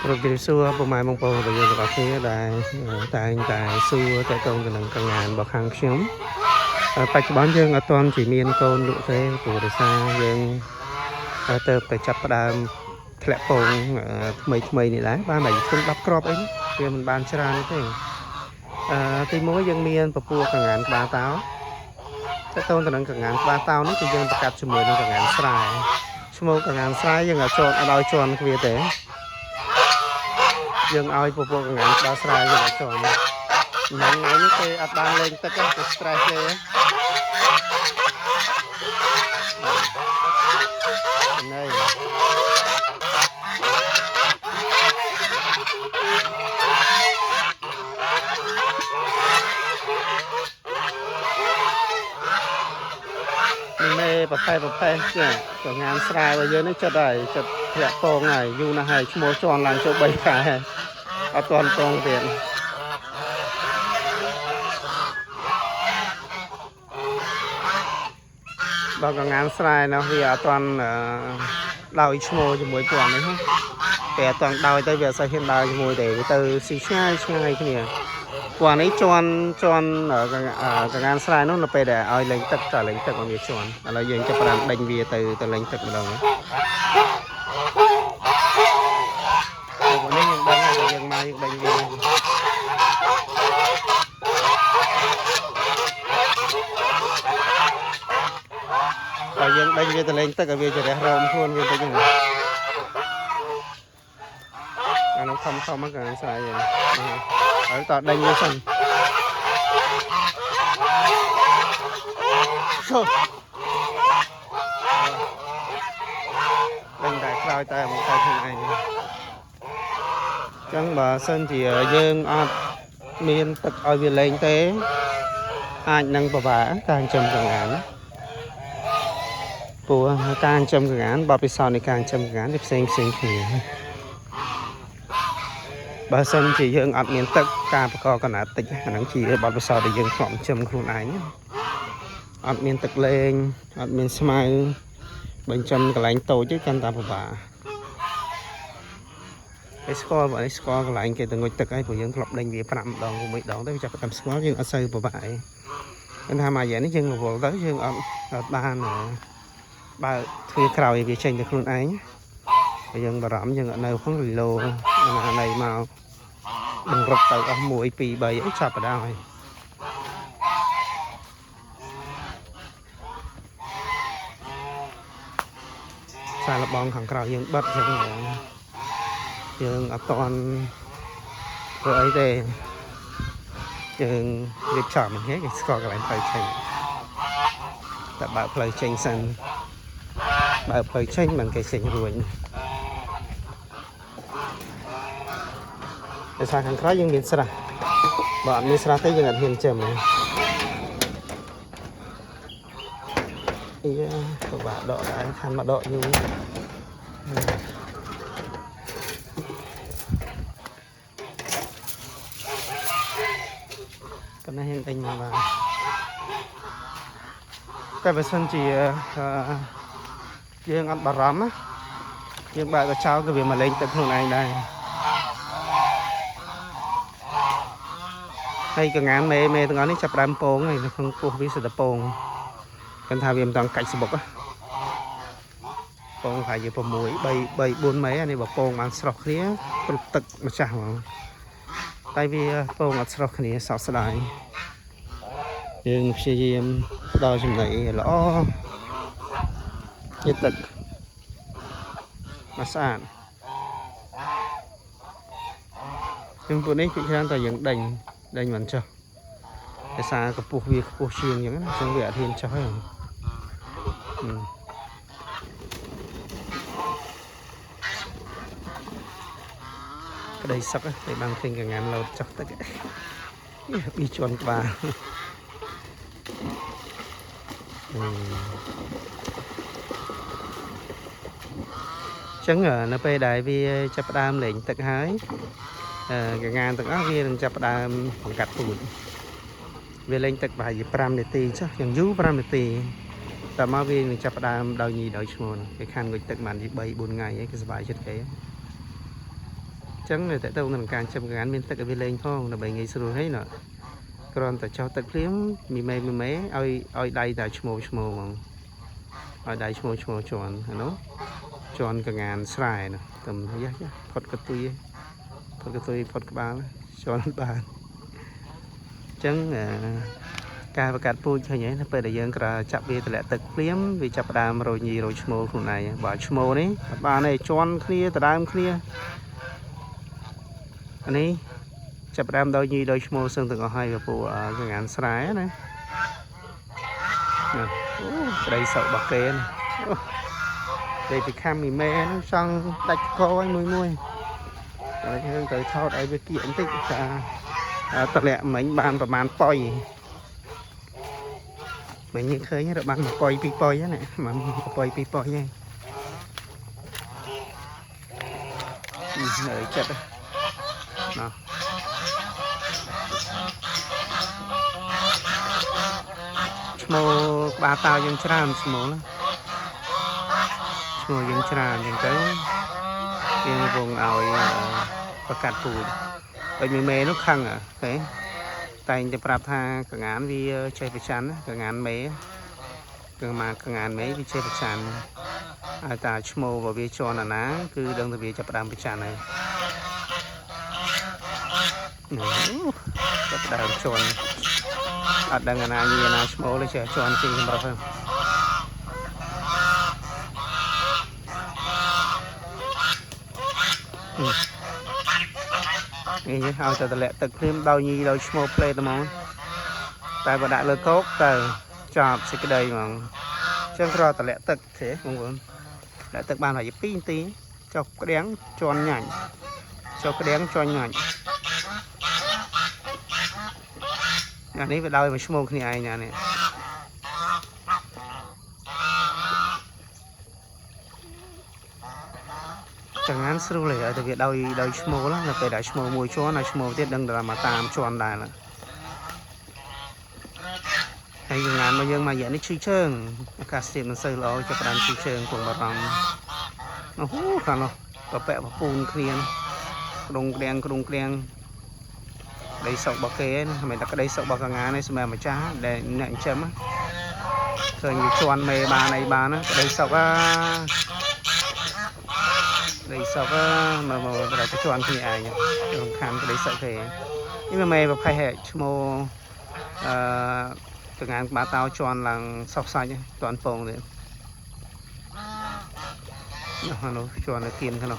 រកជំសួរពុកម៉ែបងប្អូនរបស់យើងទាំងអស់គ្នាដែលតែងតែសួរតើកូនទៅនឹងកងានរបស់ខាងខ្ញុំបច្ចុប្បន្នយើងអត់ទាន់ជាមានកូនលក់ទេព្រោះដោយសារយើងទៅចាប់ផ្ដើមធ្លាក់ពងថ្មីនេះដែរបានតែជិះ10គ្រាប់អីវាមិនបានច្រើនទេទី1យើងមានពពួកកងានក្បាលតោតើកូនទៅនឹងកងានក្បាលតោនេះគឺយើងប្រកាសជាមួយនឹងកងានស្រែឈ្មោះកងានស្រែយើងអត់ឲ្យជន់គ្នាទេយើងឲ្យពពួកកងានក្បាលស្រែយើងឲ្យជន់ហ្នឹងថ្ងៃនេះគេអត់បានលេងទឹកទេគេ stress ទេណែប្រផេចាកងានស្រែរបស់យើងនេះចិត្តហើយចិត្តធ្លាក់ពងហើយយូរណាស់ហើយឈ្មោះជន់ឡើងចូល3ខែអត់ទាន់ពងទៀតដល់កងានស្រែនោះវាអត់ទាន់ដោយឈ្មោះជាមួយពងនេះតែអត់ទាន់ដោយទៅវាអត់សូវហ៊ានដើរជាមួយទេវាទៅស៊ីឆ្ងាយគ្នាពងនេះជន់កងានស្រែនោះនៅពេលដែលឲ្យលេងទឹកតលេងទឹកមកវាជន់ឥឡូវយើងចាប់ផ្ដើមដេញវាទៅលេងទឹកម្ដងនេះយើងដឹងហើយយើងមកយើងដេញវាតែយើងដេញវាទៅលេងទឹកឲ្យវាចរះរោមខ្លួនវាទៅចឹងអានោះខំមកកងានស្រែយើងហើយតដេញវាសិនដេញតែក្រោយតែមកតែខ្លួនឯងចឹងបើសិនជាយើងអត់មានទឹកឲ្យវាលេងទេអាចនឹងពិបាកការចិញ្ចឹមកងានព្រោះការចិញ្ចឹមកងានបទពិសោធន៍នៃការចិញ្ចឹមកងានវាផ្សេងគ្នាបើសិនជាយើងអត់មានទឹកការបង្កកណ្ដាលតិចអាហ្នឹងជាបទពិសោធន៍ដែលយើងធ្លាប់ចិញ្ចឹមខ្លួនឯងអត់មានទឹកលេងអត់មានស្មៅបើចិញ្ចឹមកន្លែងតូចទេកាន់តែពិបាកគេស្គាល់បងស្គាល់កន្លែងគេទៅងុយទឹកហើយព្រោះយើងធ្លាប់ដេញវា5ដង6ដងទៅវាចាប់ផ្ដើមស្គាល់យើងអត់សូវពិបាកទេគេថាមកយ៉ាងនេះយើងរវល់ទៅយើងអត់បានបើធ្វើក្រោយវាចេញទៅខ្លួនឯងយើងបារម្ភយើងអត់នៅផងរីឡូណាណៃមកបង្រត់ទៅអស់1 2 3អីចាប់បណ្ដោយសារលបងខាងក្រៅយើងបិទចឹងយើងអត់តន់ធ្វើអីទេយើងរៀបចំហ្នឹងគេស្គាល់កន្លែងផ្លូវចេញតែបើកផ្លូវចេញសិនបើកផ្លូវចេញមិនគេចេញរួចដោយសារខាងក្រៅយើងមានស្រះបើអត់មានស្រះទេយើងអត់ហ៊ានចិញ្ចឹមទេយ៉ាពិបាកដកដែរខាងមកដកយូរប៉ុន្តែហ៊ានដេញមកបានតែបើសិនជាយើងអត់បារម្ភយើងបើកកញ្ចោលក៏វាមកលេងទឹកខ្លួនឯងដែរហើយកងានមេទាំងអស់នេះចាប់ដើមពងហើយនៅក្នុងពោះវាសិតតែពងគាត់ថាវាមិនតង់កាច់ស្បុកពងប្រហែលជា6 3 4មេអានេះបើពងបានស្រស់គ្នាគ្រប់ទឹកម្ចាស់ហ្មងតែវាពងអត់ស្រស់គ្នាសោកស្ដាយយើងព្យាយាមផ្ដល់ចំណីល្អជាទឹកមកស្អាតជាងពួកនេះគឺច្រើនតែយើងដេញមិនចុះភាសាកម្ពស់វាខ្ពស់ជាងអញ្ចឹងណាចឹងវាអត់ហ៊ានចុះទេក្តីសឹកតែបានឃើញកងានលោតចុះទឹកប៊ីជន់ក្បាលចឹងនៅពេលដែលវាចាប់ផ្ដើមលេងទឹកហើយកងានទាំងអស់វានឹងចាប់ផ្ដើមបង្កាត់ពូជវាលេងទឹកប្រហែលជា5នាទីចុះយ៉ាងយូរ5នាទីតែមកវានឹងចាប់ផ្ដើមដោយញីដោយឈ្មោះគេខានងុយទឹកបានជា3 4ថ្ងៃឯងគេសុបាយចិត្តគេ chẳng này tại đâu ngân càng chậm ngán bên tất cả bên lên phong là bảy ngày xưa thấy nọ còn tại cho tất liếm mì mé oi đây tại chmô mà oi đây chmô tròn nó tròn cả ngàn xài nè tầm thấy giá phật cái tôi phật cái ba tròn ba chẳng ca và cắt pui cho nhé nó phải để dân cả chập về lại tất liếm vì chập đam rồi nhì rồi chmô khu này bảo chmô đấy ba này tròn clear tại đam clear anh ấy chập đam đôi nhì đôi chmô xương từng có hai và phụ cái ngàn xài này đây sợ bạc kê này đây thì kham mì mê nó xong đạch co anh mùi rồi tới thao đây với kiện tích tập lẹ mấy bàn và bàn poi mấy những khơi nhá được bằng một poi này mà poi nha nơi chặt đó mô ba tao dân tràn mô lắm mô dân tràn dân tới dân vùng ảo và cắt phù bởi vì mê nó khăn à thế tay cho prap tha cả ngán vì chơi phải chắn cả ngán mấy mà cả ngán mấy vì chơi phải chắn ta mô và vì cho là ná cứ đừng vì cho prap phải chắn này chặt đào tròn ada ngana như na small chơi tròn thì không bao như hao cho lẹ tự thêm bao nhiêu đâu small play đó mà tại bà đại lơ cốt từ chọp sẽ cái đây mà chân ra tự lẹ tự thế không muốn lẹ tự ban là giúp pin tí cho cái đéng tròn nhảy cho cái đéng tròn nhảy anh ấy phải đau mà smoke này ai nhà này chẳng hạn sưu lệ ở việc đau smoke là phải đã smoke mùi chó là smoke tiết đừng là mà tạm tròn lại là hay ngàn mà nhưng mà vậy nó chui trơn cả xịt nó sơi lỗ cho bạn chui trơn cùng bà rong nó hú cả nó và bẹ và phun kia đùng đen đây sọc bọc kế mình đặt cái đây sọc bọc ngà này xem mà chá để nặng chấm á rồi như tròn mề ba nó đây sọc mà lại cái tròn thì ai nhỉ đường khám cái đấy sợ thế nhưng mà mề và phải hệ mô từ ngàn ba tao tròn là sọc xanh toàn phồng đấy nó tròn là kiên cái nó